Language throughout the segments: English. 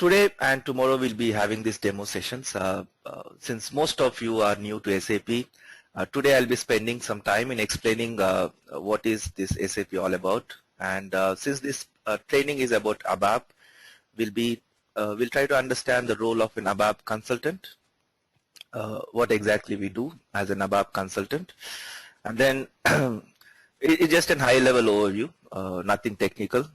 Today and tomorrow we'll be having these demo sessions. Since most of you are new to SAP, today I'll be spending some time in explaining what is this SAP all about. And since this training is about ABAP, we'll try to understand the role of an ABAP consultant, what exactly we do as an ABAP consultant, and then it's just a high-level overview, nothing technical.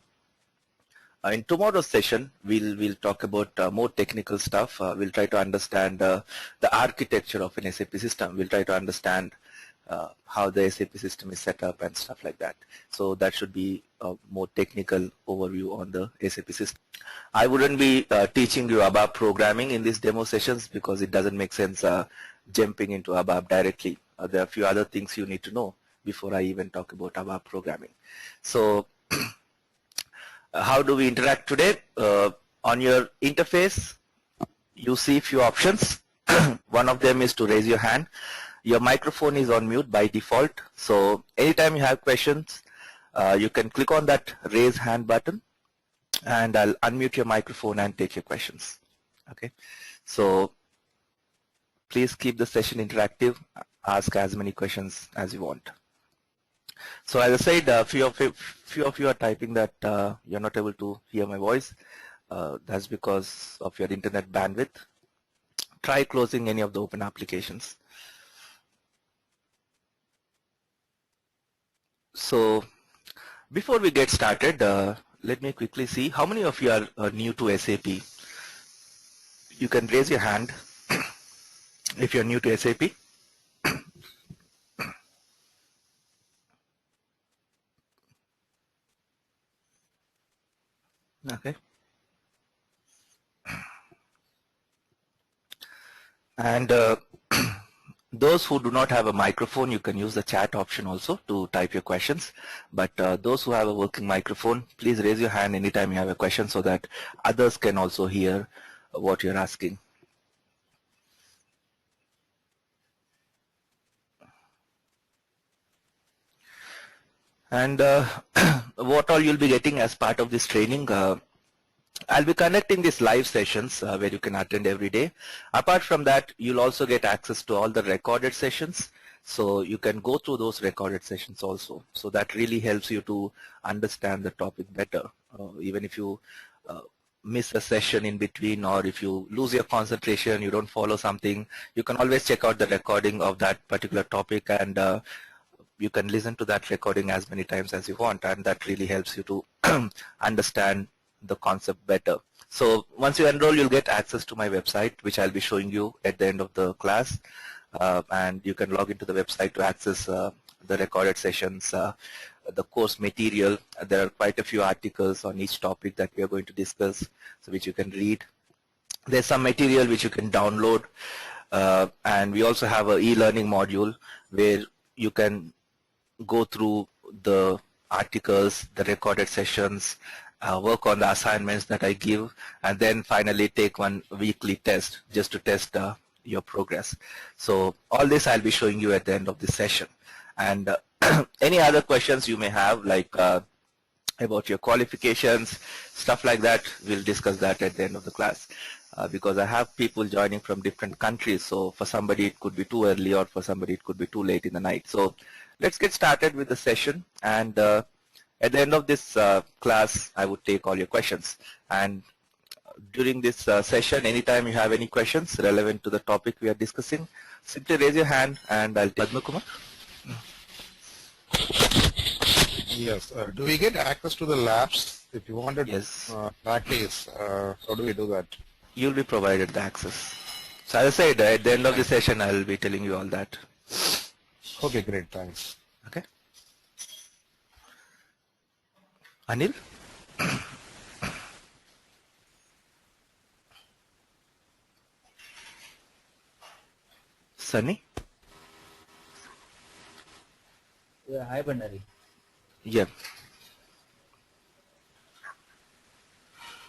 In tomorrow's session, we'll talk about more technical stuff. We'll try to understand the architecture of an SAP system. We'll try to understand how the SAP system is set up and stuff like that. So that should be a more technical overview on the SAP system. I wouldn't be teaching you ABAP programming in these demo sessions because it doesn't make sense jumping into ABAP directly. There are a few other things you need to know before I even talk about ABAP programming. So how do we interact today? On your interface, you see a few options. One of them is to raise your hand. Your microphone is on mute by default. So anytime you have questions, you can click on that raise hand button and I'll unmute your microphone and take your questions. Okay. So please keep the session interactive. Ask as many questions as you want. So as I said, a few of you are typing that you're not able to hear my voice. That's because of your internet bandwidth. Try closing any of the open applications. So before we get started, let me quickly see how many of you are new to SAP. You can raise your hand if you're new to SAP. Okay. And those who do not have a microphone, you can use the chat option also to type your questions. But those who have a working microphone, please raise your hand anytime you have a question so that others can also hear what you're asking. And what all you'll be getting as part of this training, I'll be conducting these live sessions where you can attend every day. Apart from that, you'll also get access to all the recorded sessions. So you can go through those recorded sessions also. So that really helps you to understand the topic better. Even if you miss a session in between, or if you lose your concentration, you don't follow something, you can always check out the recording of that particular topic, and you can listen to that recording as many times as you want, and that really helps you to understand the concept better. So once you enroll, you'll get access to my website, which I'll be showing you at the end of the class, and you can log into the website to access the recorded sessions, the course material. There are quite a few articles on each topic that we are going to discuss, so which you can read. There's some material which you can download, and we also have an e-learning module where you can go through the articles, the recorded sessions, work on the assignments that I give, and then finally take one weekly test just to test your progress. So all this I'll be showing you at the end of this session. And any other questions you may have, like about your qualifications, stuff like that, we'll discuss that at the end of the class. Because I have people joining from different countries, so for somebody it could be too early, or for somebody it could be too late in the night. So let's get started with the session, and at the end of this class I would take all your questions. And during this session, anytime you have any questions relevant to the topic we are discussing, simply raise your hand and I'll take Padma Kumar. Yes. Do we get access to the labs if you wanted Yes. practice? How do we do that? You'll be provided the access. So as I said, at the end of the session I'll be telling you all that. Okay, great. Thanks. Okay. Anil? Sunny? Yeah, hi Bandari. Yeah.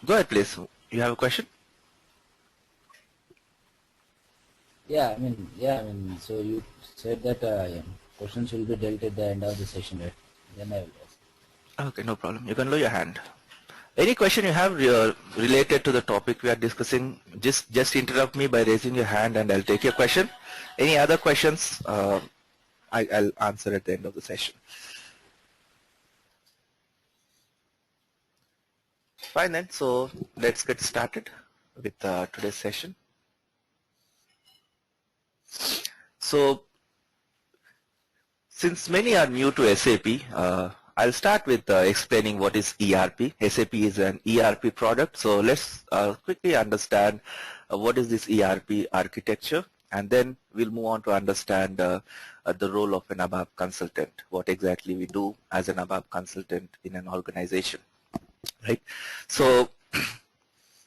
Go ahead, please. You have a question? Yeah, I mean, so you said that questions will be dealt at the end of the session, right? Then I will ask. Okay, no problem. You can lower your hand. Any question you have related to the topic we are discussing, just interrupt me by raising your hand and I'll take your question. Any other questions, I'll answer at the end of the session. Fine then, so let's get started with today's session. So, since many are new to SAP, I'll start with explaining what is ERP. SAP is an ERP product, so let's quickly understand what is this ERP architecture, and then we'll move on to understand the role of an ABAP consultant, what exactly we do as an ABAP consultant in an organization, right? So,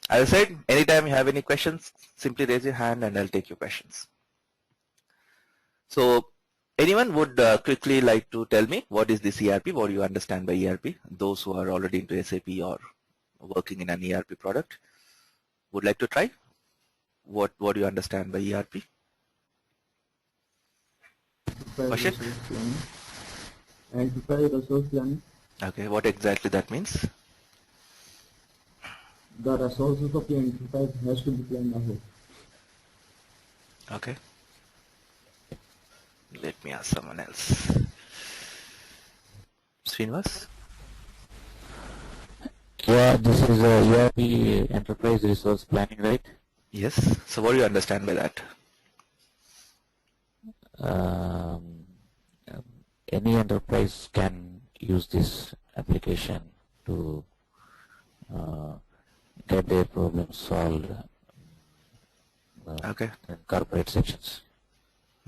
as I said, anytime you have any questions, simply raise your hand and I'll take your questions. So, anyone would quickly like to tell me what is this ERP, what do you understand by ERP? Those who are already into SAP or working in an ERP product would like to try? What do you understand by ERP? Question? Enterprise resource planning. Okay, what exactly that means? The resources of the enterprise has to be planned ahead. Okay. Let me ask someone else. Srinivas? Yeah, this is ERP enterprise resource planning, right? Yes. So what do you understand by that? Any enterprise can use this application to get their problems solved Okay. in corporate sections.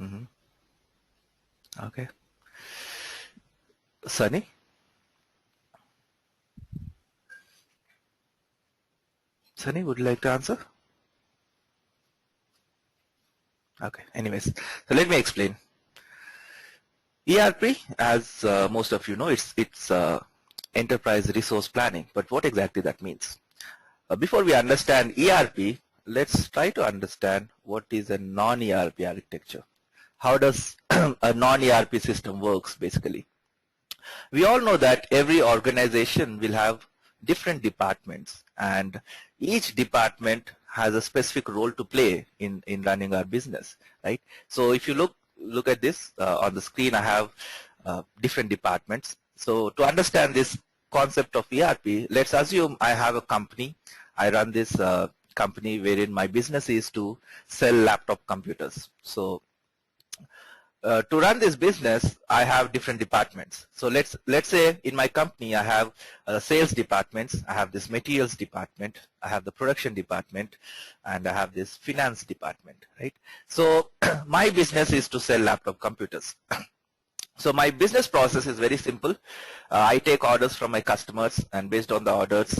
Mm-hmm. Okay. Sunny? Sunny, would you like to answer? Okay, anyways, so let me explain. ERP, as most of you know, it's enterprise resource planning, but what exactly that means? Before we understand ERP, let's try to understand what is a non-ERP architecture. How does a non-ERP system works basically? We all know that every organization will have different departments and each department has a specific role to play in running our business, right? So if you look at this on the screen, I have different departments. So to understand this concept of ERP, let's assume I have a company. I run this company wherein my business is to sell laptop computers. So to run this business, I have different departments. So let's say in my company I have sales departments, I have this materials department, I have the production department, and I have this finance department, right? So my business is to sell laptop computers. So my business process is very simple. I take orders from my customers, and based on the orders,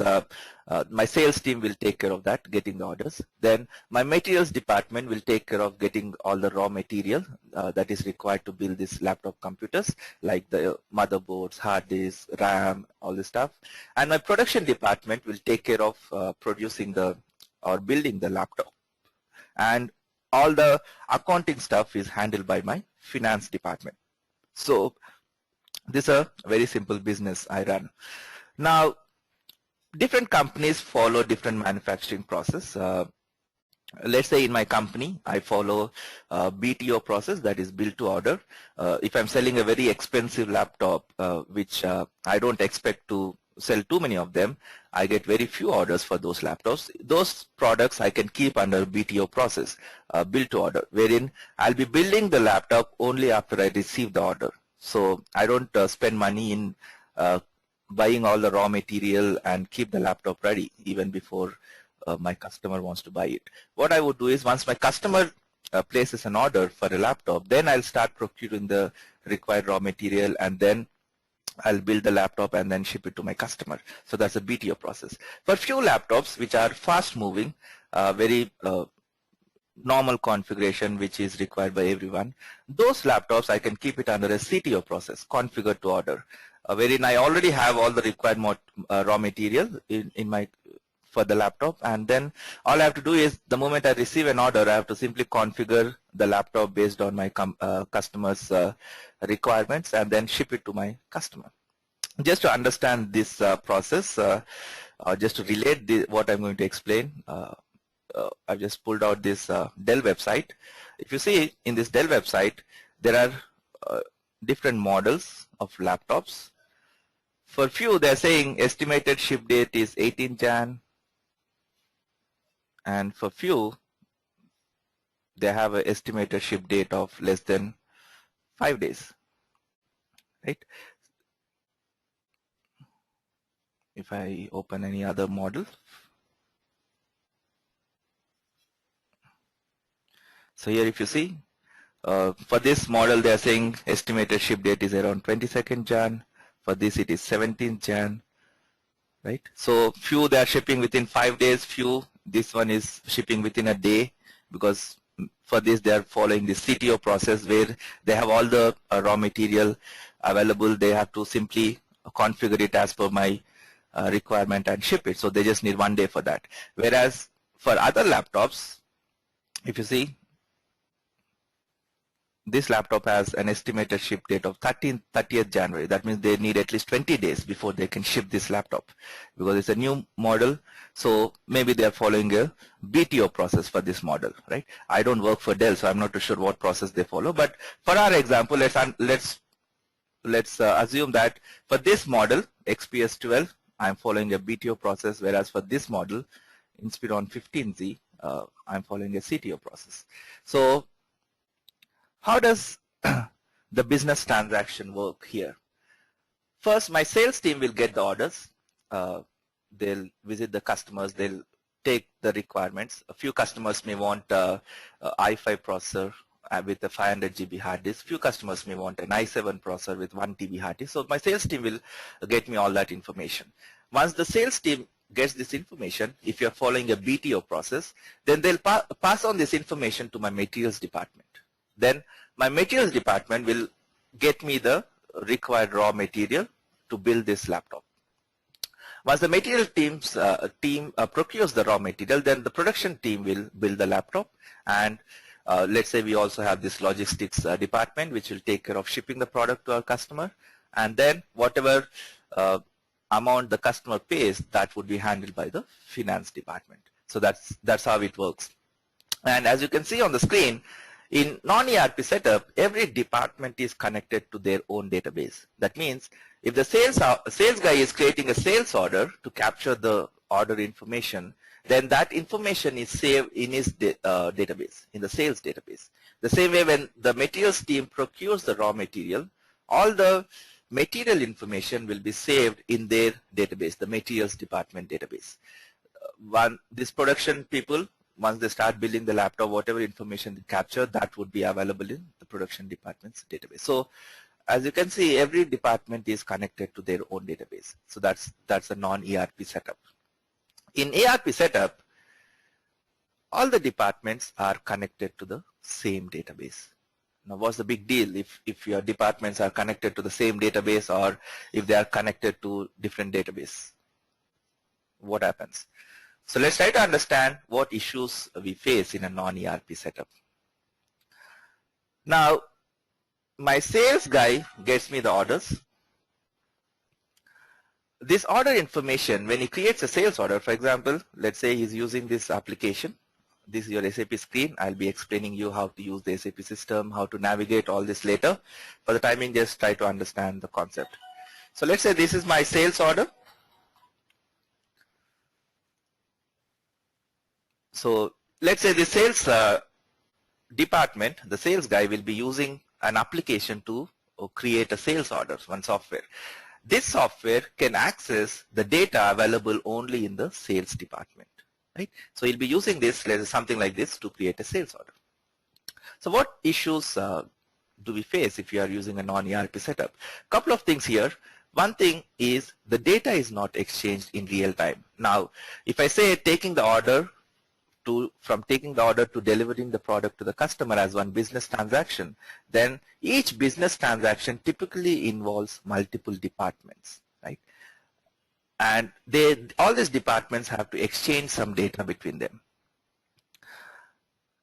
my sales team will take care of that, getting the orders. Then my materials department will take care of getting all the raw material that is required to build these laptop computers, like the motherboards, hard disks, RAM, all this stuff. And my production department will take care of producing or building the laptop. And all the accounting stuff is handled by my finance department. So this is a very simple business I run. Now, different companies follow different manufacturing process. Let's say in my company, I follow BTO process, that is build to order. If I'm selling a very expensive laptop, which I don't expect to sell too many of them, I get very few orders for those laptops. Those products I can keep under BTO process, build to order, wherein I'll be building the laptop only after I receive the order. So I don't spend money in buying all the raw material and keep the laptop ready even before my customer wants to buy it. What I would do is once my customer places an order for a laptop, then I'll start procuring the required raw material, and then I'll build the laptop and then ship it to my customer. So that's a BTO process. For few laptops which are fast moving, very normal configuration which is required by everyone, those laptops I can keep it under a CTO process, configure to order, wherein I already have all the required raw material for the laptop, and then all I have to do is the moment I receive an order, I have to simply configure the laptop based on my customer's requirements and then ship it to my customer. Just to understand this process, just to relate what I'm going to explain, I've just pulled out this Dell website. If you see in this Dell website, there are different models of laptops. For few, they're saying estimated ship date is 18 Jan, and for few, they have an estimated ship date of less than 5 days, right? If I open any other model, so here if you see, for this model they are saying estimated ship date is around 22nd Jan. For this it is 17th Jan, right? So few they are shipping within 5 days, few this one is shipping within a day, because for this they are following the CTO process where they have all the raw material available. They have to simply configure it as per my requirement and ship it. So they just need 1 day for that. Whereas for other laptops, if you see, this laptop has an estimated ship date of 30th January. That means they need at least 20 days before they can ship this laptop, because it's a new model. So maybe they are following a BTO process for this model, right? I don't work for Dell, so I'm not too sure what process they follow. But for our example, let's assume that for this model XPS 12, I'm following a BTO process, whereas for this model Inspiron 15Z, I'm following a CTO process. So how does the business transaction work here? First, my sales team will get the orders. They'll visit the customers. They'll take the requirements. A few customers may want i5 processor with a 500 GB hard disk. Few customers may want an i7 processor with 1 TB hard disk. So my sales team will get me all that information. Once the sales team gets this information, if you're following a BTO process, then they'll pass on this information to my materials department. Then my materials department will get me the required raw material to build this laptop. Once the material team procures the raw material, then the production team will build the laptop. And let's say we also have this logistics department which will take care of shipping the product to our customer. And then whatever amount the customer pays, that would be handled by the finance department. So that's how it works. And as you can see on the screen, in non-ERP setup, every department is connected to their own database. That means if the sales guy is creating a sales order to capture the order information, then that information is saved in his database, in the sales database. The same way when the materials team procures the raw material, all the material information will be saved in their database, the materials department database. This production people, once they start building the laptop, whatever information they capture, that would be available in the production department's database. So as you can see, every department is connected to their own database. So that's a non-ERP setup. In ERP setup, all the departments are connected to the same database. Now what's the big deal if your departments are connected to the same database, or if they are connected to different database? What happens? So let's try to understand what issues we face in a non-ERP setup. Now, my sales guy gets me the orders. This order information, when he creates a sales order, for example, let's say he's using this application. This is your SAP screen. I'll be explaining you how to use the SAP system, how to navigate all this later. For the timing, just try to understand the concept. So let's say this is my sales order. So let's say the sales department, the sales guy will be using an application to create a sales order, one software. This software can access the data available only in the sales department, right? So he'll be using this, something like this, to create a sales order. So what issues do we face if you are using a non-ERP setup? Couple of things here. One thing is the data is not exchanged in real time. Now, if I say taking the order from taking the order to delivering the product to the customer as one business transaction, then each business transaction typically involves multiple departments, right? And all these departments have to exchange some data between them.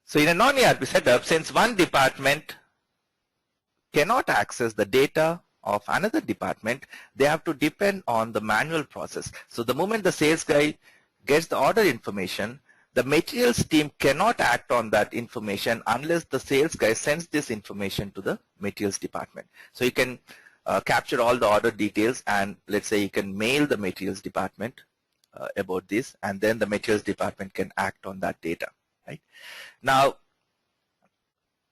So in a non-ERP setup, since one department cannot access the data of another department, they have to depend on the manual process. So the moment the sales guy gets the order information, the materials team cannot act on that information unless the sales guy sends this information to the materials department. So you can capture all the order details, and let's say you can mail the materials department about this, and then the materials department can act on that data. Right? Now,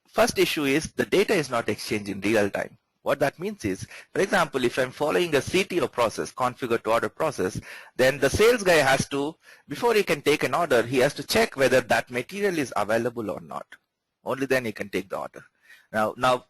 first issue is the data is not exchanged in real time. What that means is, for example, if I'm following a CTO process, configure to order process, then the sales guy has to, before he can take an order, he has to check whether that material is available or not. Only then he can take the order. Now,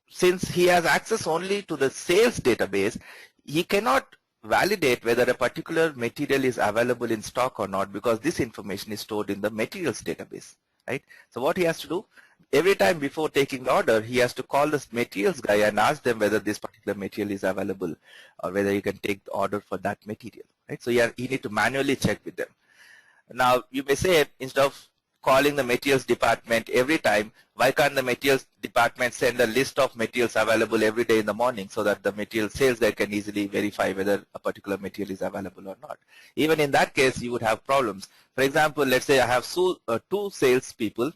since he has access only to the sales database, he cannot validate whether a particular material is available in stock or not, because this information is stored in the materials database, right? So what he has to do, every time before taking the order, he has to call the materials guy and ask them whether this particular material is available or whether you can take the order for that material, right? So you need to manually check with them. Now, you may say, instead of calling the materials department every time, why can't the materials department send a list of materials available every day in the morning so that the material sales guy can easily verify whether a particular material is available or not? Even in that case, you would have problems. For example, let's say I have two sales people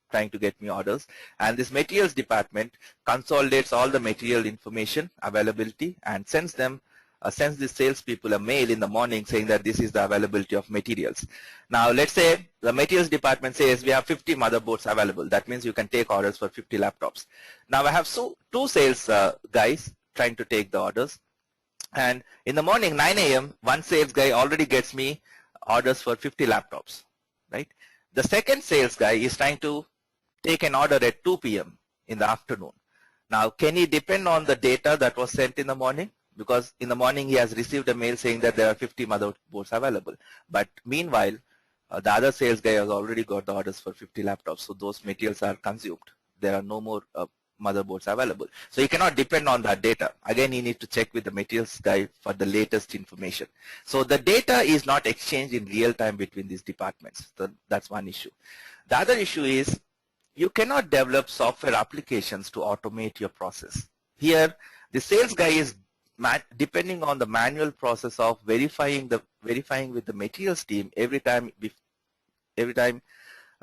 trying to get me orders, and this materials department consolidates all the material information availability and sends the salespeople a mail in the morning saying that this is the availability of materials. Now, let's say the materials department says we have 50 motherboards available. That means you can take orders for 50 laptops. Now, I have two sales guys trying to take the orders, and in the morning 9 a.m. one sales guy already gets me orders for 50 laptops, right? The second sales guy is trying to take an order at 2 p.m. in the afternoon. Now, can he depend on the data that was sent in the morning? Because in the morning he has received a mail saying that there are 50 motherboards available. But meanwhile, the other sales guy has already got the orders for 50 laptops, so those materials are consumed. There are no more motherboards available. So you cannot depend on that data. Again, you need to check with the materials guy for the latest information. So the data is not exchanged in real time between these departments. So that's one issue. The other issue is you cannot develop software applications to automate your process. Here, the sales guy is depending on the manual process of verifying with the materials team every time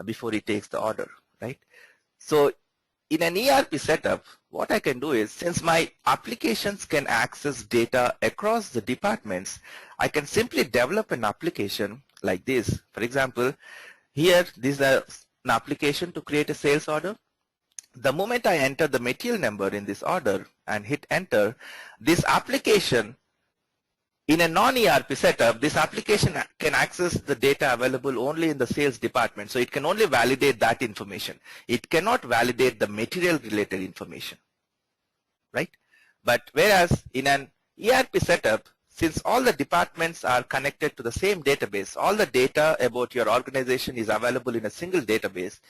before he takes the order, right? So in an ERP setup, what I can do is, since my applications can access data across the departments, I can simply develop an application like this. For example, here this is an application to create a sales order. The moment I enter the material number in this order and hit enter, this application in a non-ERP setup, this application can access the data available only in the sales department. So it can only validate that information. It cannot validate the material related information, right? But whereas in an ERP setup, since all the departments are connected to the same database, all the data about your organization is available in a single database,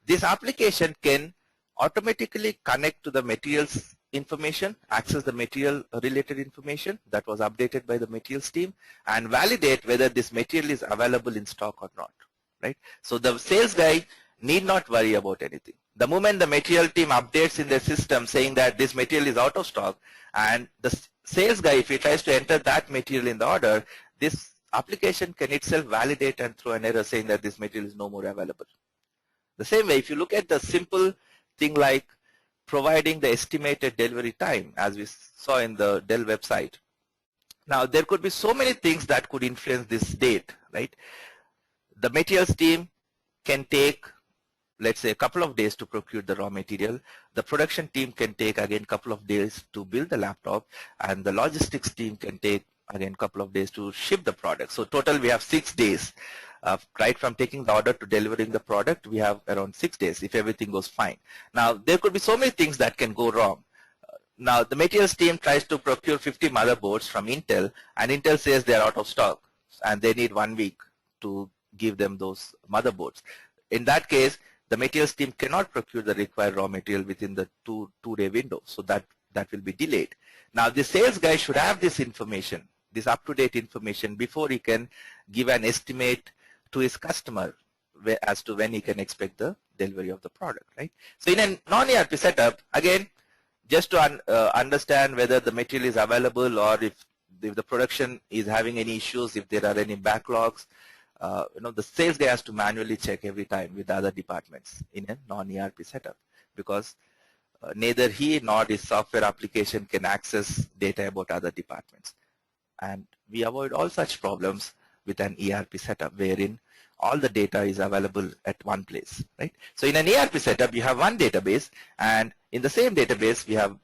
this application can automatically connect to the materials information, access the material related information that was updated by the materials team, and validate whether this material is available in stock or not, right? So the sales guy need not worry about anything. The moment the material team updates in their system saying that this material is out of stock, and the sales guy, if he tries to enter that material in the order, this application can itself validate and throw an error saying that this material is no more available. The same way, if you look at the simple thing like providing the estimated delivery time, as we saw in the Dell website. Now, there could be so many things that could influence this date, right? The materials team can take, let's say, a couple of days to procure the raw material. The production team can take, again, a couple of days to build the laptop, and the logistics team can take, again, a couple of days to ship the product. So total, we have 6 days. Right from taking the order to delivering the product, we have around 6 days if everything goes fine. Now, there could be so many things that can go wrong. Now, the materials team tries to procure 50 motherboards from Intel, and Intel says they're out of stock, and they need 1 week to give them those motherboards. In that case, the materials team cannot procure the required raw material within the two-day window, so that will be delayed. Now, the sales guy should have this information, this up-to-date information, before he can give an estimate to his customer as to when he can expect the delivery of the product, right? So in a non-ERP setup, again, just to understand whether the material is available, or if the production is having any issues, if there are any backlogs. The sales guy has to manually check every time with other departments in a non-ERP setup, because neither he nor his software application can access data about other departments. And we avoid all such problems with an ERP setup, wherein all the data is available at one place, right? So in an ERP setup, you have one database, and in the same database, we have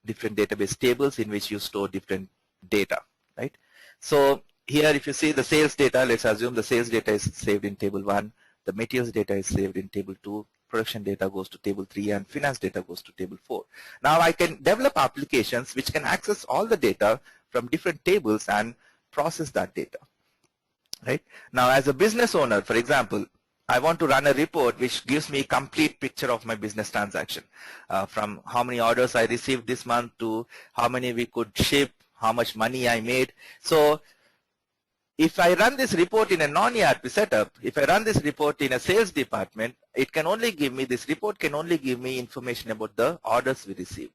different database tables in which you store different data, right? So here, if you see the sales data, let's assume the sales data is saved in table 1, the materials data is saved in table 2, production data goes to table 3, and finance data goes to table 4. Now I can develop applications which can access all the data from different tables and process that data, right? Now as a business owner, for example, I want to run a report which gives me a complete picture of my business transaction, from how many orders I received this month to how many we could ship, how much money I made. So if I run this report in a non-ERP setup, if I run this report in a sales department, it can only give me, this report can only give me information about the orders we received.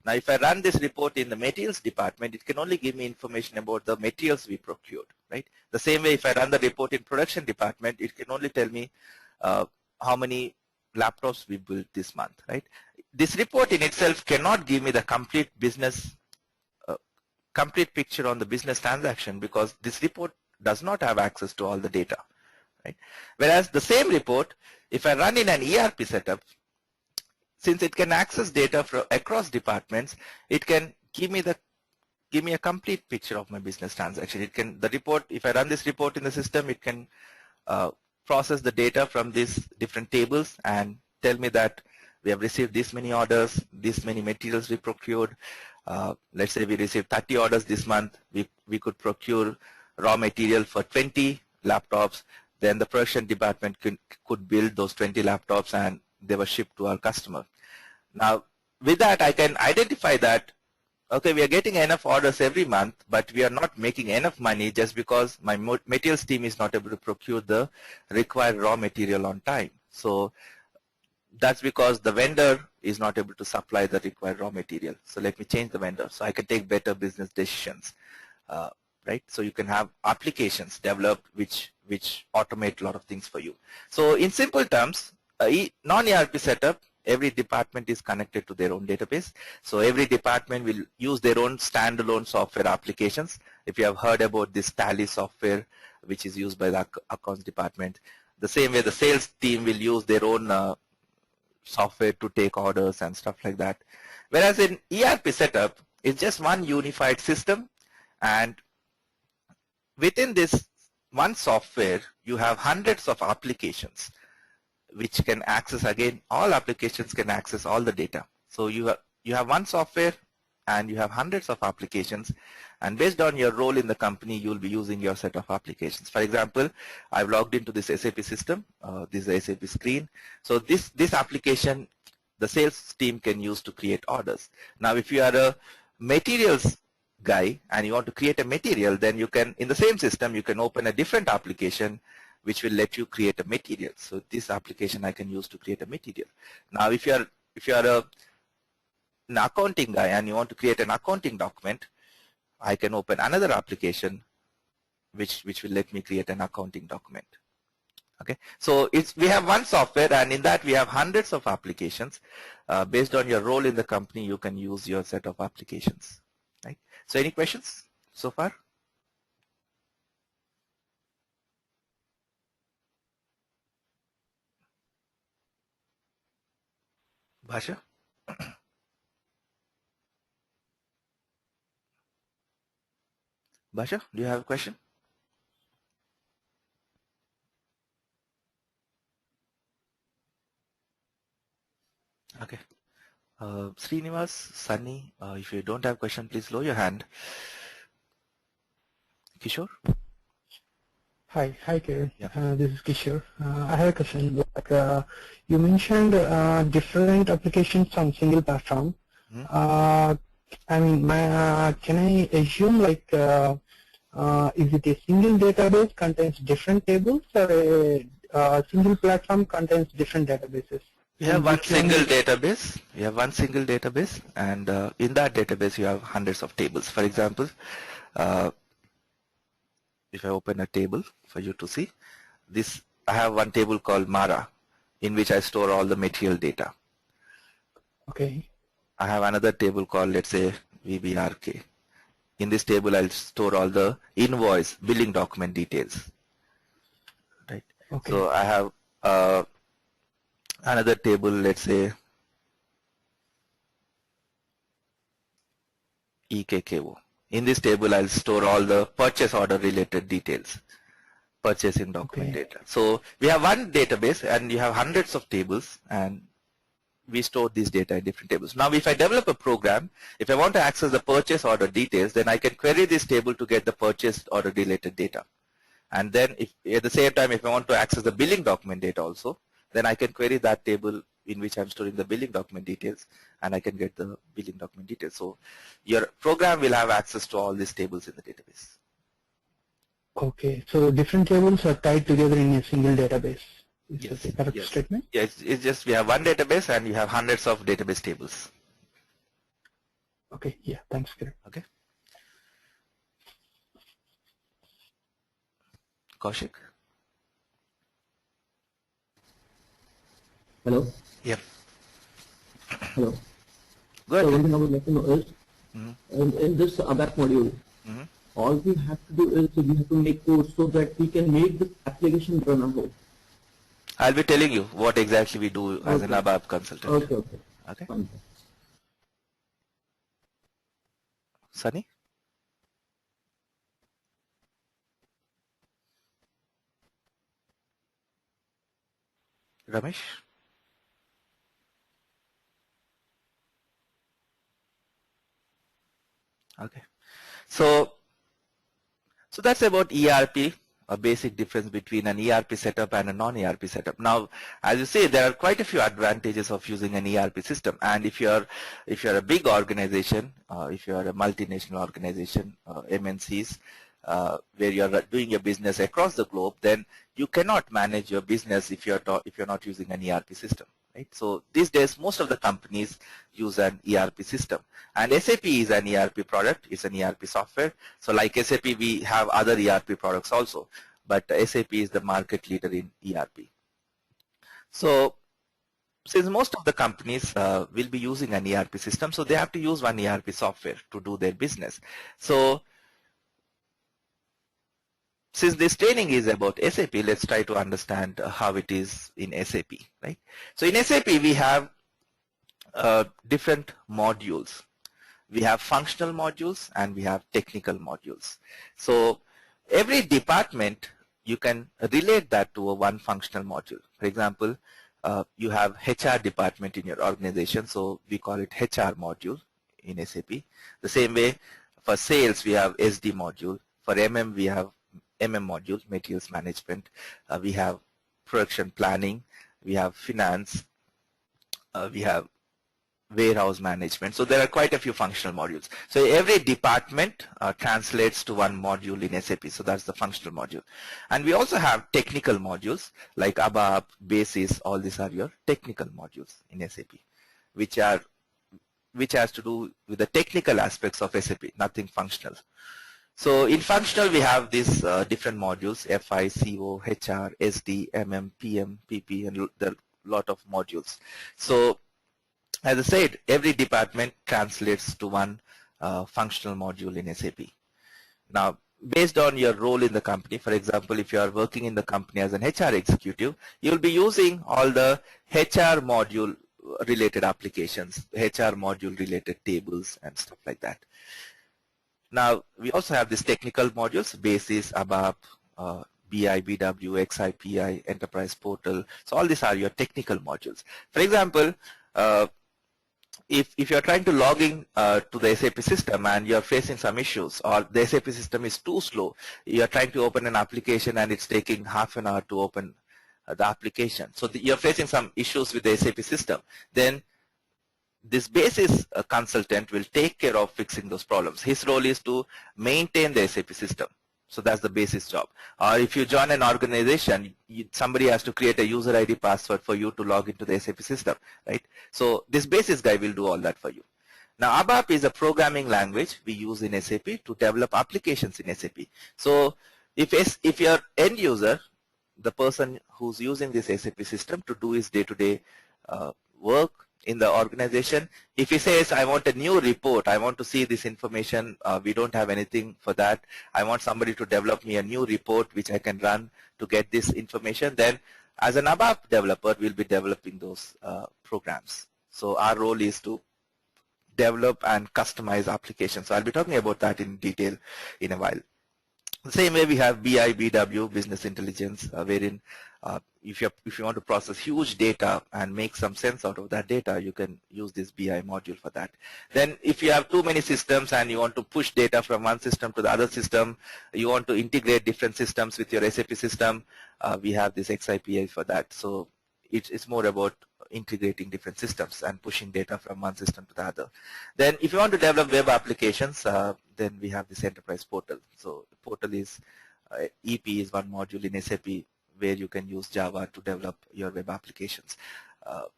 Now if I run this report in the materials department, it can only give me information about the materials we procured, right? The same way if I run the report in production department, it can only tell me how many laptops we built this month, right? This report in itself cannot give me the complete business, complete picture on the business transaction, because this report does not have access to all the data, right? Whereas the same report, if I run in an ERP setup, since it can access data from across departments, it can give me a complete picture of my business transaction. It can, the report, if I run this report in the system, it can process the data from these different tables and tell me that we have received this many orders, this many materials we procured. Let's say we received 30 orders this month. We could procure raw material for 20 laptops. Then the production department could build those 20 laptops and they were shipped to our customer. Now with that, I can identify that, okay, we are getting enough orders every month, but we are not making enough money just because my materials team is not able to procure the required raw material on time. So that's because the vendor is not able to supply the required raw material. So let me change the vendor so I can take better business decisions, right? So you can have applications developed which automate a lot of things for you. So in simple terms, non-ERP setup, every department is connected to their own database. So every department will use their own standalone software applications. If you have heard about this Tally software, which is used by the accounts department, the same way the sales team will use their own software to take orders and stuff like that. Whereas in ERP setup, it's just one unified system, and within this one software, you have hundreds of applications which can access, again, all applications can access all the data. So you have one software and you have hundreds of applications, and based on your role in the company, you'll be using your set of applications. For example, I've logged into this SAP system. This is the SAP screen. So this application, the sales team can use to create orders. Now, if you are a materials guy and you want to create a material, then you can, in the same system, you can open a different application which will let you create a material. So this application I can use to create a material. Now, if you are an accounting guy and you want to create an accounting document, I can open another application which will let me create an accounting document. Okay, so we have one software, and in that we have hundreds of applications. Based on your role in the company, you can use your set of applications. Right? So any questions so far? Bhasha? Bhasha, do you have a question? Okay. Srinivas, Sunny, if you don't have a question, please lower your hand. Kishore? Hi, Kiran. Yeah. This is Kishore. I have a question. Like, you mentioned different applications on single platform. I mean, can I assume like is it a single database contains different tables, or a single platform contains different databases? You have And one which one single is- database. You have one single database, and in that database you have hundreds of tables. For example, if I open a table for you to see, this I have one table called Mara, in which I store all the material data. Okay. I have another table called, let's say, VBRK. In this table, I'll store all the invoice billing document details. Right. Okay. So I have another table, let's say EKKO. In this table, I'll store all the purchase order related details, purchasing document Okay. data. So we have one database, and you have hundreds of tables, and we store this data in different tables. Now, if I develop a program, if I want to access the purchase order details, then I can query this table to get the purchase order related data. And then if at the same time, if I want to access the billing document data also, then I can query that table in which I'm storing the billing document details, and I can get the billing document details. So your program will have access to all these tables in the database. Okay. So different tables are tied together in a single database. Is Yes, that a correct yes. statement? Yeah, it's just we have one database and you have hundreds of database tables. Okay. Yeah. Thanks, Kiran. Okay. Kaushik? Hello? Yeah. Hello. Good. So one thing I would like to know is, in this ABAP module, all we have to do is we have to make code so that we can make this application run on hold. I'll be telling you what exactly we do as an Okay. ABAP consultant. Okay, okay. Okay. Fine. Sunny? Ramesh? Okay. So that's about ERP, a basic difference between an ERP setup and a non-ERP setup. Now, as you say, there are quite a few advantages of using an ERP system. And if you're a big organization, if you're a multinational organization, MNCs, where you're doing your business across the globe, then you cannot manage your business if you're not using an ERP system. Right? So these days, most of the companies use an ERP system, and SAP is an ERP product. It's an ERP software. So like SAP, we have other ERP products also, but SAP is the market leader in ERP. So since most of the companies will be using an ERP system, so they have to use one ERP software to do their business. So since this training is about SAP, let's try to understand how it is in SAP, right? So in SAP, we have different modules. We have functional modules and we have technical modules. So every department, you can relate that to a one functional module. For example, you have HR department in your organization, so we call it HR module in SAP. The same way, for sales, we have SD module. For MM, we have MM module, materials management. We have production planning. We have finance. We have warehouse management. So there are quite a few functional modules. So every department translates to one module in SAP. So that's the functional module. And we also have technical modules like ABAP, Basis. All these are your technical modules in SAP, which has to do with the technical aspects of SAP, nothing functional. So in functional, we have these different modules: FI, CO, HR, SD, MM, PM, PP, and there are a lot of modules. So as I said, every department translates to one functional module in SAP. Now, based on your role in the company, for example, if you are working in the company as an HR executive, you'll be using all the HR module related applications, HR module related tables and stuff like that. Now, we also have these technical modules: Basis, ABAP, BI, BW, XI, PI, Enterprise Portal. So all these are your technical modules. For example, if you're trying to log in to the SAP system and you're facing some issues, or the SAP system is too slow, you're trying to open an application and it's taking half an hour to open the application. So you're facing some issues with the SAP system. Then this Basis consultant will take care of fixing those problems. His role is to maintain the SAP system. So that's the basis job. Or if you join an organization, somebody has to create a user ID password for you to log into the SAP system, right? So this basis guy will do all that for you. Now ABAP is a programming language we use in SAP to develop applications in SAP. So if your end user, the person who's using this SAP system to do his day-to-day work in the organization, if he says, I want a new report, I want to see this information, we don't have anything for that, I want somebody to develop me a new report which I can run to get this information, then as an ABAP developer, we'll be developing those programs. So our role is to develop and customize applications. So I'll be talking about that in detail in a while. The same way we have BI, BW, business intelligence, wherein if you want to process huge data and make some sense out of that data, you can use this BI module for that. Then if you have too many systems and you want to push data from one system to the other system, you want to integrate different systems with your SAP system, we have this XIPI for that. So it's more about integrating different systems and pushing data from one system to the other. Then if you want to develop web applications, then we have this enterprise portal. So the portal is, EP is one module in SAP where you can use Java to develop your web applications.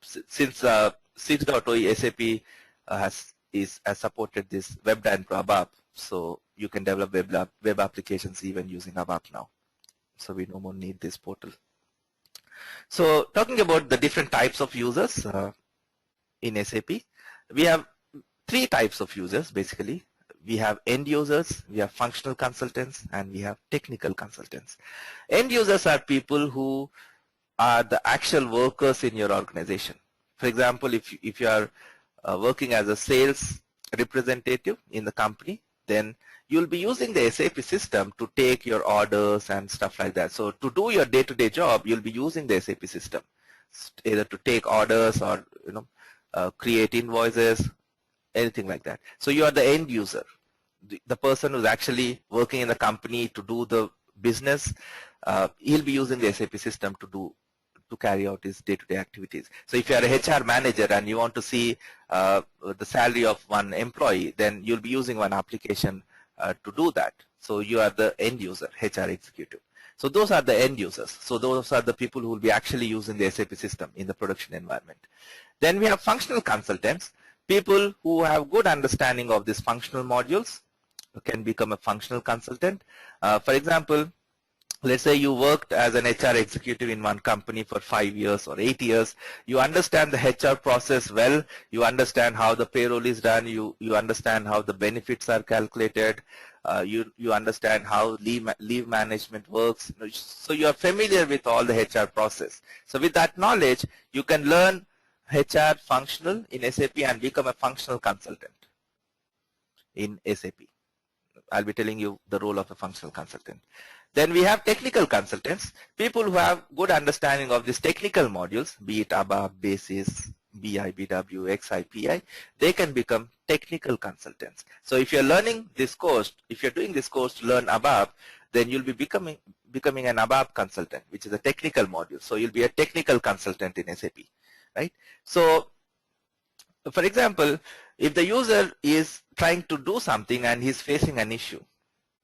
Since 6.0 SAP has supported this WebDyn Pro ABAP, so you can develop web applications even using ABAP now. So we no more need this portal. So talking about the different types of users in SAP, we have three types of users basically. We have end users, we have functional consultants, and we have technical consultants. End users are people who are the actual workers in your organization. For example, if you are working as a sales representative in the company, then you'll be using the SAP system to take your orders and stuff like that. So to do your day-to-day job, you'll be using the SAP system, either to take orders or create invoices, anything like that. So you are the end user, the person who's actually working in the company to do the business. He'll be using the SAP system to carry out his day-to-day activities. So if you are a HR manager and you want to see the salary of one employee, then you'll be using one application to do that. So you are the end user, HR executive. So those are the end users. So those are the people who will be actually using the SAP system in the production environment. Then we have functional consultants, people who have good understanding of these functional modules can become a functional consultant. For example, let's say you worked as an HR executive in one company for 5 years or 8 years. You understand the HR process well. You understand how the payroll is done. You understand how the benefits are calculated. You understand how leave management works. So you are familiar with all the HR process. So with that knowledge, you can learn HR functional in SAP and become a functional consultant in SAP. I'll be telling you the role of a functional consultant. Then we have technical consultants, people who have good understanding of these technical modules, be it ABAP, BASIS, BI, BW, XIPI, they can become technical consultants. So if you're learning this course, if you're doing this course to learn ABAP, then you'll be becoming an ABAP consultant, which is a technical module. So you'll be a technical consultant in SAP, right? So for example, if the user is trying to do something and he's facing an issue,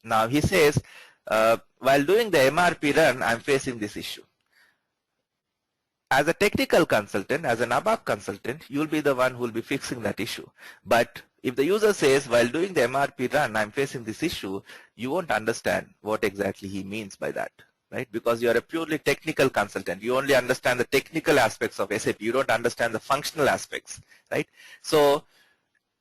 now he says, while doing the MRP run, I'm facing this issue. As a technical consultant, as an ABAP consultant, you'll be the one who will be fixing that issue. But if the user says, while doing the MRP run, I'm facing this issue, you won't understand what exactly he means by that, right? Because you are a purely technical consultant. You only understand the technical aspects of SAP. You don't understand the functional aspects, right? So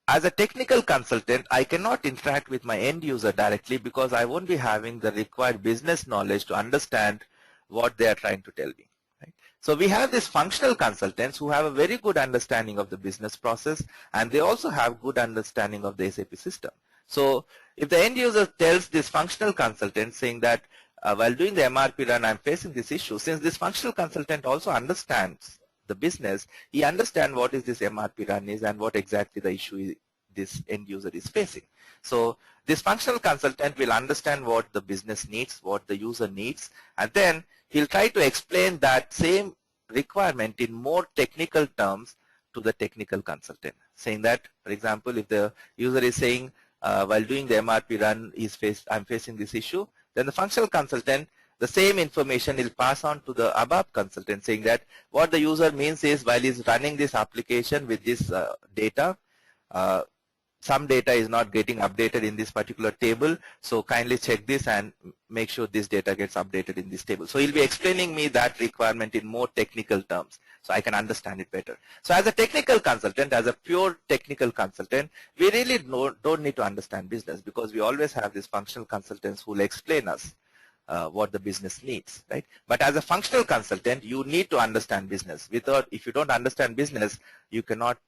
as a technical consultant, I cannot interact with my end user directly because I won't be having the required business knowledge to understand what they are trying to tell me. Right? So we have these functional consultants who have a very good understanding of the business process, and they also have good understanding of the SAP system. So if the end user tells this functional consultant saying that while doing the MRP run, I'm facing this issue, since this functional consultant also understands the business, he understands what is this MRP run is and what exactly the issue this end user is facing. So this functional consultant will understand what the business needs, what the user needs, and then he'll try to explain that same requirement in more technical terms to the technical consultant, saying that, for example, if the user is saying, while doing the MRP run, I'm facing this issue. Then the functional consultant, the same information will pass on to the ABAP consultant, saying that what the user means is while he's running this application with this data, some data is not getting updated in this particular table, so kindly check this and make sure this data gets updated in this table. So he'll be explaining me that requirement in more technical terms, so I can understand it better. So as a technical consultant, as a pure technical consultant, we really don't need to understand business, because we always have these functional consultants who will explain us what the business needs, right? But as a functional consultant, you need to understand business. If you don't understand business, you cannot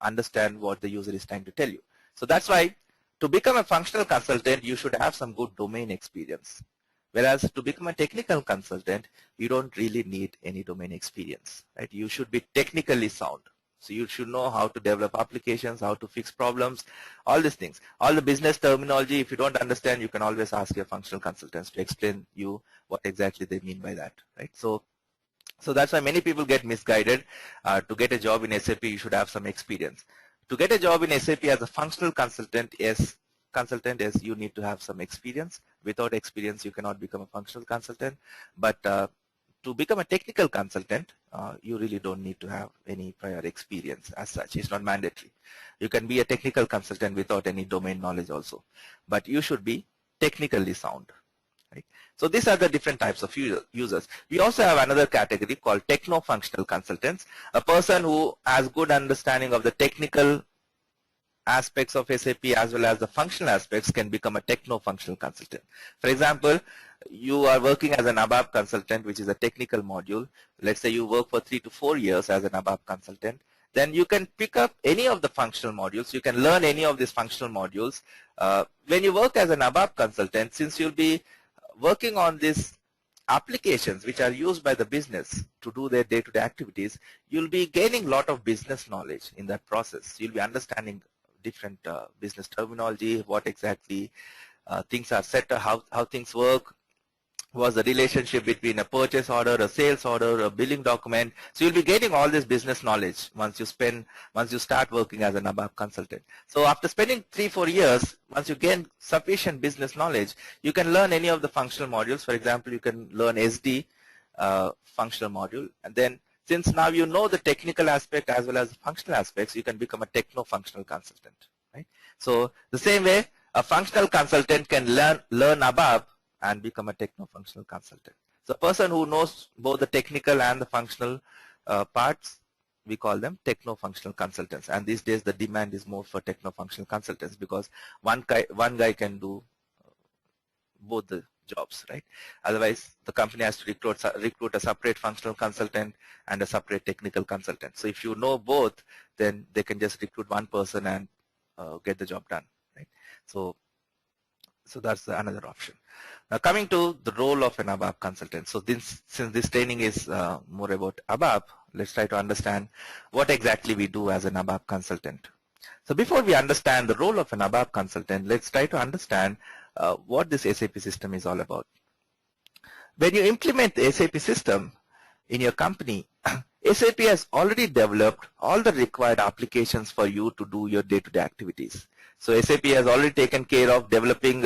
understand what the user is trying to tell you. So that's why to become a functional consultant, you should have some good domain experience. Whereas to become a technical consultant, you don't really need any domain experience, right? You should be technically sound. So you should know how to develop applications, how to fix problems, all these things. All the business terminology, if you don't understand, you can always ask your functional consultants to explain you what exactly they mean by that, right? So that's why many people get misguided. To get a job in SAP, you should have some experience. To get a job in SAP as a functional consultant, you need to have some experience. Without experience, you cannot become a functional consultant. But to become a technical consultant, you really don't need to have any prior experience as such. It's not mandatory. You can be a technical consultant without any domain knowledge also. But you should be technically sound. Right? So these are the different types of users. We also have another category called techno-functional consultants, a person who has good understanding of the technical aspects of SAP as well as the functional aspects can become a techno-functional consultant. For example, you are working as an ABAP consultant, which is a technical module. Let's say you work for 3 to 4 years as an ABAP consultant. Then you can pick up any of the functional modules. You can learn any of these functional modules. When you work as an ABAP consultant, since you'll be working on these applications which are used by the business to do their day-to-day activities, you'll be gaining a lot of business knowledge in that process. You'll be understanding different business terminology, what exactly things are set, how things work, what's the relationship between a purchase order, a sales order, a billing document. So you'll be getting all this business knowledge once you start working as an ABAP consultant. So after spending 3-4 years, once you gain sufficient business knowledge, you can learn any of the functional modules. For example, you can learn SD functional module, and then since now you know the technical aspect as well as the functional aspects, you can become a techno-functional consultant, right? So the same way, a functional consultant can learn ABAP and become a techno-functional consultant. So a person who knows both the technical and the functional parts, we call them techno-functional consultants. And these days the demand is more for techno-functional consultants, because one guy can do both the jobs, right? Otherwise, the company has to recruit a separate functional consultant and a separate technical consultant. So if you know both, then they can just recruit one person and get the job done, right? So that's another option. Now coming to the role of an ABAP consultant. So since this training is more about ABAP, let's try to understand what exactly we do as an ABAP consultant. So before we understand the role of an ABAP consultant, let's try to understand what this SAP system is all about. When you implement the SAP system in your company, SAP has already developed all the required applications for you to do your day-to-day activities. So SAP has already taken care of developing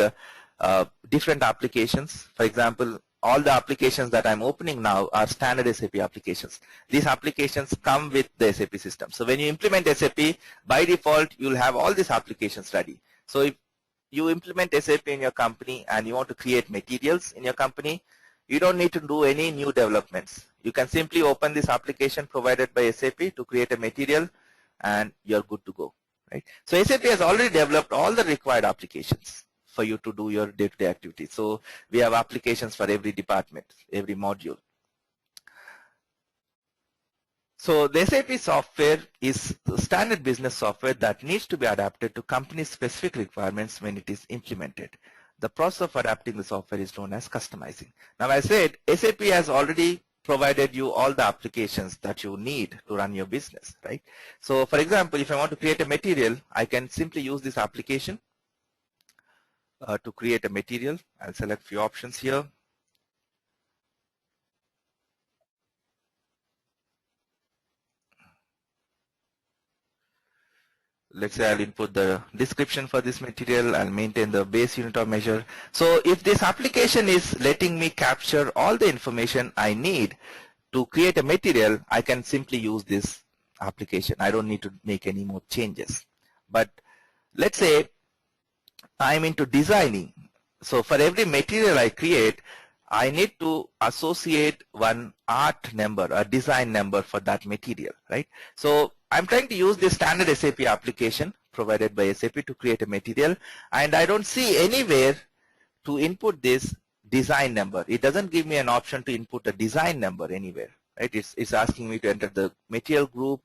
different applications. For example, all the applications that I'm opening now are standard SAP applications. These applications come with the SAP system. So when you implement SAP, by default, you'll have all these applications ready. So if you implement SAP in your company and you want to create materials in your company, you don't need to do any new developments. You can simply open this application provided by SAP to create a material and you're good to go, right? So SAP has already developed all the required applications for you to do your day-to-day activities. So we have applications for every department, every module. So the SAP software is standard business software that needs to be adapted to company specific requirements when it is implemented. The process of adapting the software is known as customizing. Now I said SAP has already provided you all the applications that you need to run your business, right? So for example, if I want to create a material, I can simply use this application to create a material. I'll select few options here. let's say I'll input the description for this material, I'll maintain the base unit of measure. So if this application is letting me capture all the information I need to create a material, I can simply use this application. I don't need to make any more changes. But let's say I'm into designing. So for every material I create, I need to associate one art number, a design number for that material, right? So I'm trying to use this standard SAP application provided by SAP to create a material, and I don't see anywhere to input this design number. It doesn't give me an option to input a design number anywhere, right? It's asking me to enter the material group,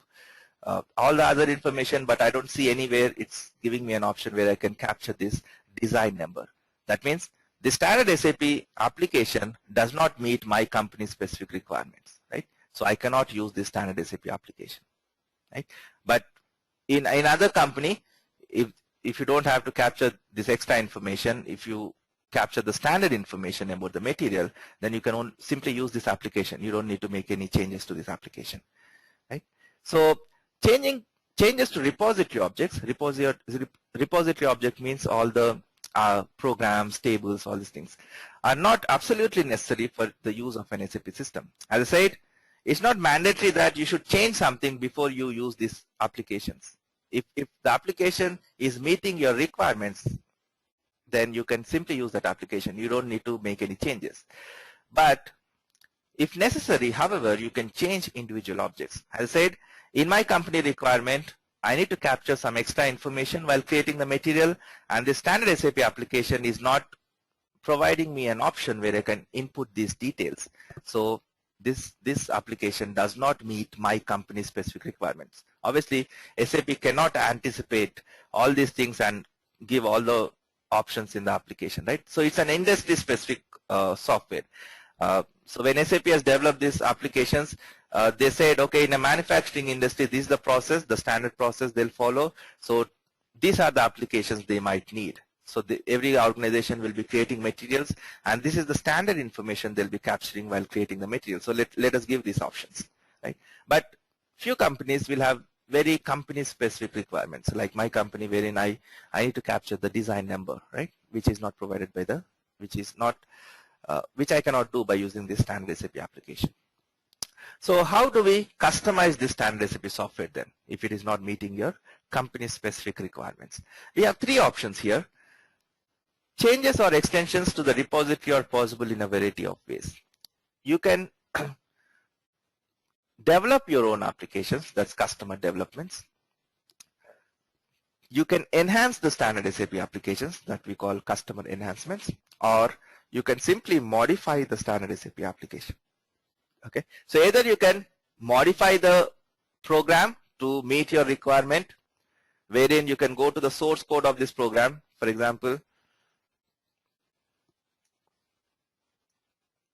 all the other information, but I don't see anywhere it's giving me an option where I can capture this design number. That means the standard SAP application does not meet my company's specific requirements, right? So I cannot use this standard SAP application, right? But in another company, if you don't have to capture this extra information, if you capture the standard information about the material, then you can simply use this application. You don't need to make any changes to this application, right? So changes to repository objects. Repository object means all the programs, tables, all these things are not absolutely necessary for the use of an SAP system. As I said, it's not mandatory that you should change something before you use these applications. If the application is meeting your requirements, then you can simply use that application. You don't need to make any changes. But if necessary, however, you can change individual objects. As I said, in my company requirement, I need to capture some extra information while creating the material, and the standard SAP application is not providing me an option where I can input these details. So this application does not meet my company specific requirements. Obviously, SAP cannot anticipate all these things and give all the options in the application, right? So it's an industry specific software. So when SAP has developed these applications, they said, okay, in a manufacturing industry, this is the process, the standard process they'll follow. So these are the applications they might need. So every organization will be creating materials, and this is the standard information they'll be capturing while creating the material. So let us give these options, right? But few companies will have very company specific requirements, like my company, wherein I need to capture the design number, right? Which is not provided by which I cannot do by using this standard SAP application. So how do we customize this standard SAP software then, if it is not meeting your company specific requirements? We have three options here. Changes or extensions to the repository are possible in a variety of ways. You can develop your own applications, that's customer developments. You can enhance the standard SAP applications that we call customer enhancements, or you can simply modify the standard SAP application. Okay, so either you can modify the program to meet your requirement, wherein you can go to the source code of this program. For example,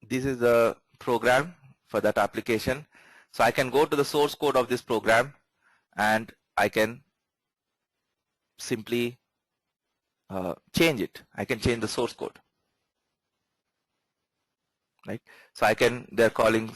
this is the program for that application. So I can go to the source code of this program and I can simply change it. I can change the source code, right? So they're calling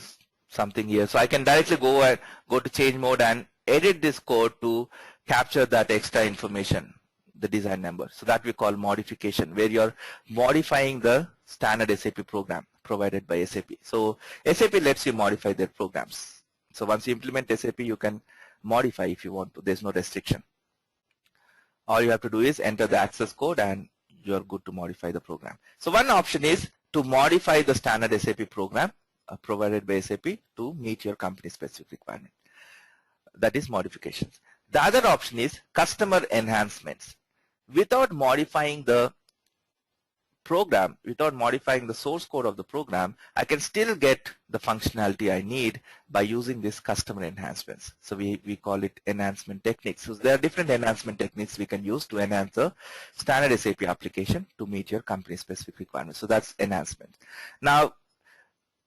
something here. So I can directly go to change mode and edit this code to capture that extra information, the design number. So that we call modification, where you're modifying the standard SAP program provided by SAP. So SAP lets you modify their programs. So once you implement SAP, you can modify if you want to. There's no restriction. All you have to do is enter the access code and you're good to modify the program. So one option is to modify the standard SAP program provided by SAP to meet your company specific requirement. That is modifications. The other option is customer enhancements. Without modifying the program, without modifying the source code of the program, I can still get the functionality I need by using these customer enhancements. So we call it enhancement techniques. So there are different enhancement techniques we can use to enhance the standard SAP application to meet your company specific requirements. So that's enhancement. Now,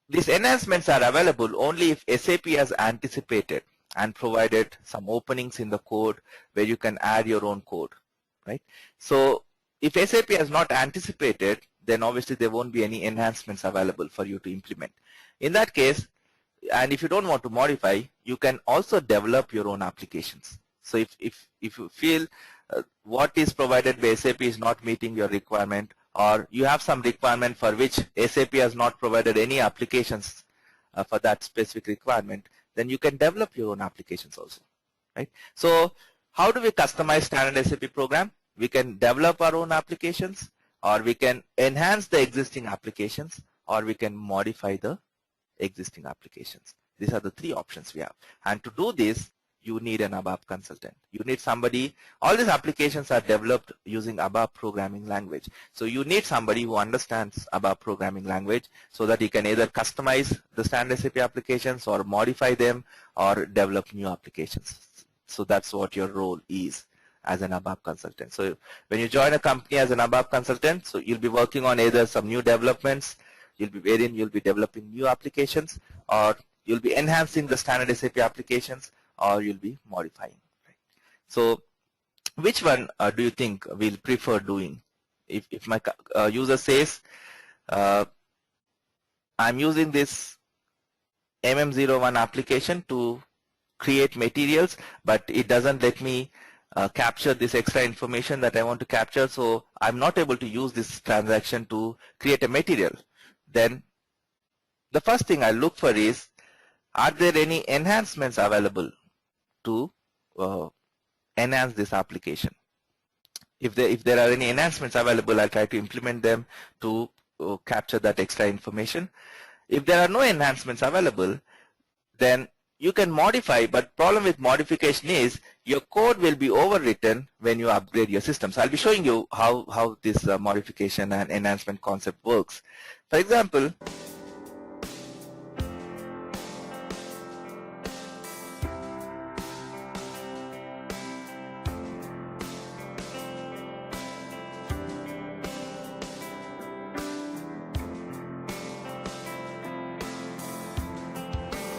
these enhancements are available only if SAP has anticipated and provided some openings in the code where you can add your own code, right? So if SAP has not anticipated, then obviously there won't be any enhancements available for you to implement. In that case, and if you don't want to modify, you can also develop your own applications. So if you feel what is provided by SAP is not meeting your requirement, or you have some requirement for which SAP has not provided any applications for that specific requirement, then you can develop your own applications also, right? So how do we customize standard SAP program? We can develop our own applications, or we can enhance the existing applications, or we can modify the existing applications. These are the three options we have. And to do this, you need an ABAP consultant. You need somebody, all these applications are developed using ABAP programming language. So you need somebody who understands ABAP programming language so that he can either customize the standard SAP applications or modify them or develop new applications. So that's what your role is as an ABAP consultant. So when you join a company as an ABAP consultant, so you'll be working on either some new developments, you'll be developing new applications, or you'll be enhancing the standard SAP applications, or you'll be modifying. Right? So which one do you think we'll prefer doing? If my user says, I'm using this MM01 application to create materials, but it doesn't let me capture this extra information that I want to capture, so I'm not able to use this transaction to create a material, then the first thing I look for is, are there any enhancements available to enhance this application? If there are any enhancements available, I'll try to implement them to capture that extra information. If there are no enhancements available, then you can modify, but problem with modification is your code will be overwritten when you upgrade your system. So I'll be showing you how this modification and enhancement concept works. For example,